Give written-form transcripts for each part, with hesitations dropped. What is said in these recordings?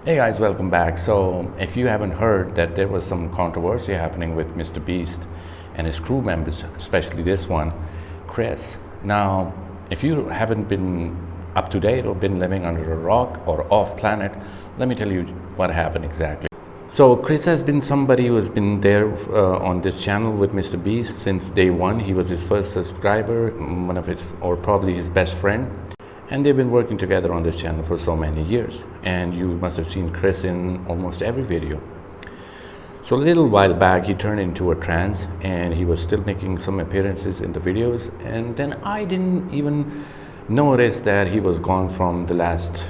Hey guys, welcome back. So, if you haven't heard that there was some controversy happening with MrBeast and his crew members, especially this one, Chris. Now, if you haven't been up to date or been living under a rock or off planet, let me tell you what happened exactly. So, Chris has been somebody who has been there on this channel with MrBeast since day one. He was his first subscriber, one of his, or probably his best friend. And they've been working together on this channel for so many years. And you must have seen Chris in almost every video. So a little while back, he turned into a trance and he was still making some appearances in the videos. And then I didn't even notice that he was gone from the last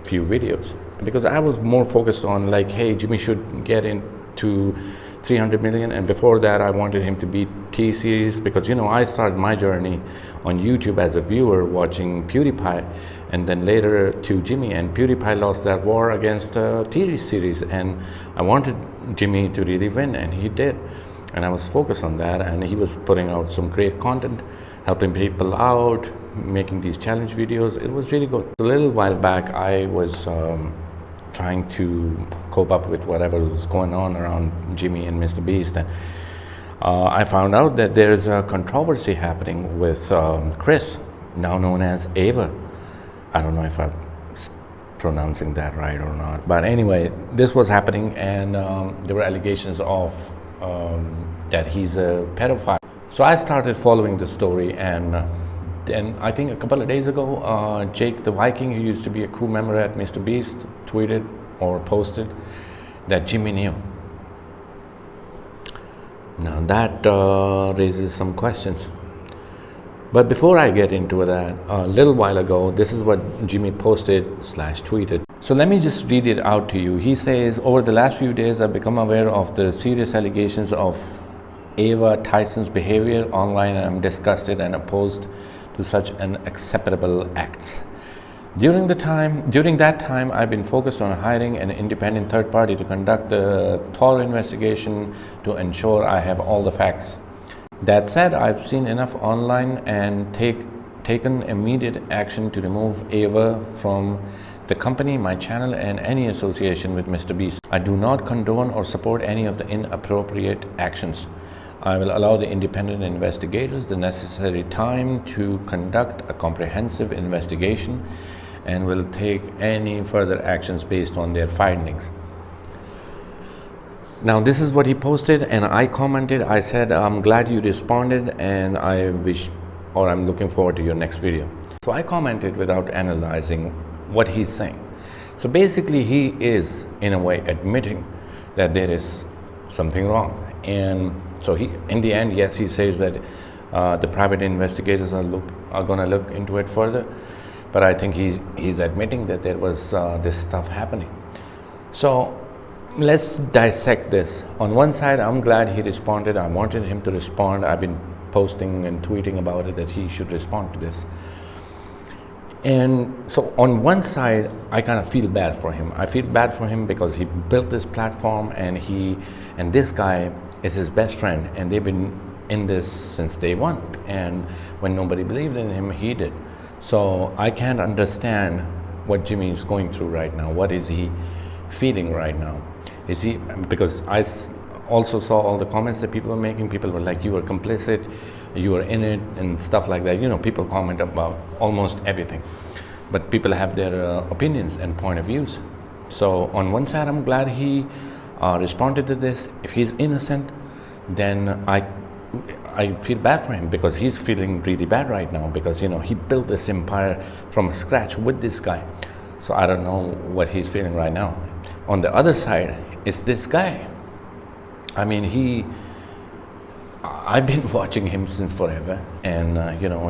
few videos. Because I was more focused on like, hey, Jimmy should get into 300 million, and before that I wanted him to beat T-Series, because I started my journey on YouTube as a viewer watching PewDiePie, and then later to Jimmy, and PewDiePie lost that war against T-Series, and I wanted Jimmy to really win, and he did, and I was focused on that, and he was putting out some great content, helping people out, making these challenge videos. It was really good. A little while back I was trying to cope up with whatever was going on around Jimmy and MrBeast, and I found out that there's a controversy happening with Chris, now known as Ava. I don't know if I'm pronouncing that right or not, but anyway, this was happening, and there were allegations of that he's a pedophile. So I started following the story, and then I think a couple of days ago, Jake the Viking, who used to be a crew member at MrBeast, tweeted or posted that Jimmy knew. Now that raises some questions. But before I get into that, a little while ago, this is what Jimmy posted/tweeted. So let me just read it out to you. He says, over the last few days, I've become aware of the serious allegations of Ava Tyson's behavior online, and I'm disgusted and opposed to such unacceptable acts. During that time, I've been focused on hiring an independent third party to conduct the thorough investigation to ensure I have all the facts. That said, I've seen enough online and taken immediate action to remove Ava from the company, my channel, and any association with MrBeast. I do not condone or support any of the inappropriate actions. I will allow the independent investigators the necessary time to conduct a comprehensive investigation and will take any further actions based on their findings. Now, this is what he posted, and I commented. I said, I'm glad you responded, and I'm looking forward to your next video. So I commented without analyzing what he's saying. So basically, he is in a way admitting that there is something wrong. And so in the end, yes, he says that the private investigators are going to look into it further. But I think he's admitting that there was this stuff happening. So let's dissect this. On one side, I'm glad he responded. I wanted him to respond. I've been posting and tweeting about it, that he should respond to this. And so on one side, I kind of feel bad for him. I feel bad for him because he built this platform, and this guy is his best friend, and they've been in this since day one. And when nobody believed in him, he did. So I can't understand what Jimmy is going through right now. What is he feeling right now? Because I also saw all the comments that people were making. People were like, you were complicit, you were in it, and stuff like that. People comment about almost everything, but people have their opinions and point of views. So on one side, I'm glad he responded to this. If he's innocent, then I feel bad for him, because he's feeling really bad right now, because he built this empire from scratch with this guy. So I don't know what he's feeling right now. On the other side is this guy. I mean, I've been watching him since forever, and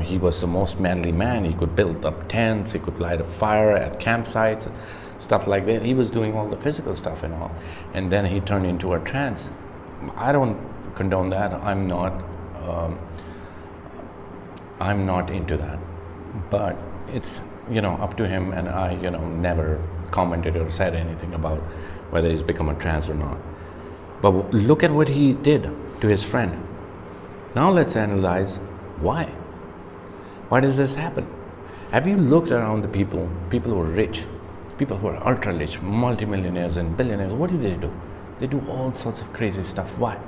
he was the most manly man. He could build up tents, he could light a fire at campsites, stuff like that. He was doing all the physical stuff and all, and then he turned into a trance. I don't condone that. I'm not into that, but it's up to him, and I never commented or said anything about whether he's become a trans or not. But look at what he did to his friend. Now let's analyze why does this happen. Have you looked around the people who are rich, people who are ultra rich, multimillionaires and billionaires, what do? They do all sorts of crazy stuff. Why?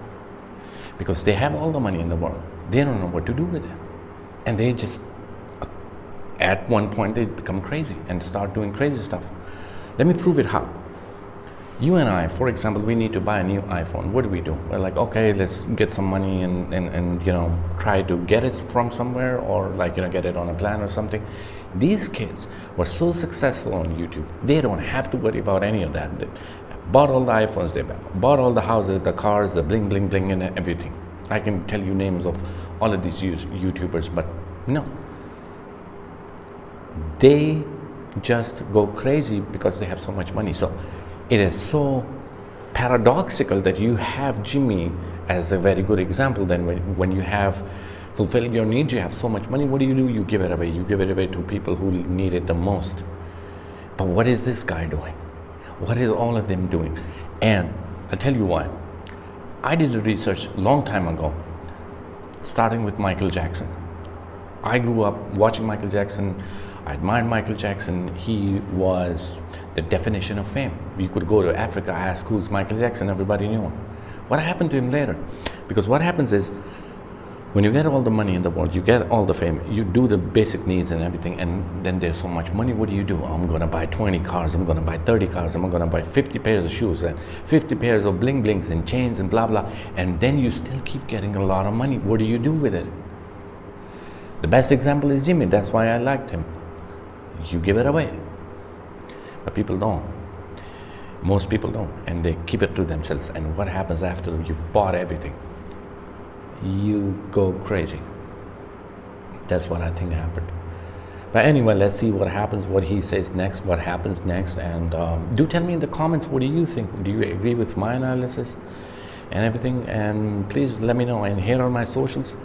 Because they have all the money in the world. They don't know what to do with it. And they just, at one point, they become crazy and start doing crazy stuff. Let me prove it how. You and I, for example, we need to buy a new iPhone. What do? We're like, okay, let's get some money and try to get it from somewhere, or get it on a plan or something. These kids were so successful on YouTube, they don't have to worry about any of that. They bought all the iPhones, they bought all the houses, the cars, the bling bling bling and everything. I can tell you names of all of these YouTubers, but no. They just go crazy because they have so much money. So it is so paradoxical that you have Jimmy as a very good example. Then when you have fulfilled your needs, you have so much money, what do? You give it away. You give it away to people who need it the most. But what is this guy doing? What is all of them doing? And I'll tell you why. I did a research a long time ago, starting with Michael Jackson. I grew up watching Michael Jackson. I admired Michael Jackson. He was the definition of fame. You could go to Africa, ask who's Michael Jackson, everybody knew him. What happened to him later? Because what happens is, when you get all the money in the world, you get all the fame, you do the basic needs and everything, and then there's so much money, what do? I'm gonna buy 20 cars, I'm gonna buy 30 cars, I'm gonna buy 50 pairs of shoes and 50 pairs of bling blings and chains and blah blah, and then you still keep getting a lot of money. What do you do with it? The best example is Jimmy. That's why I liked him. You give it away. But people don't. Most people don't, and they keep it to themselves. And what happens after you've bought everything? You go crazy. That's what I think happened. But anyway, let's see what happens, what he says next, what happens next. And do tell me in the comments, what do you think? Do you agree with my analysis and everything? And please let me know. And here are my socials.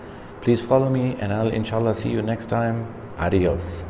Please follow me, and I'll inshallah see you next time. Adios.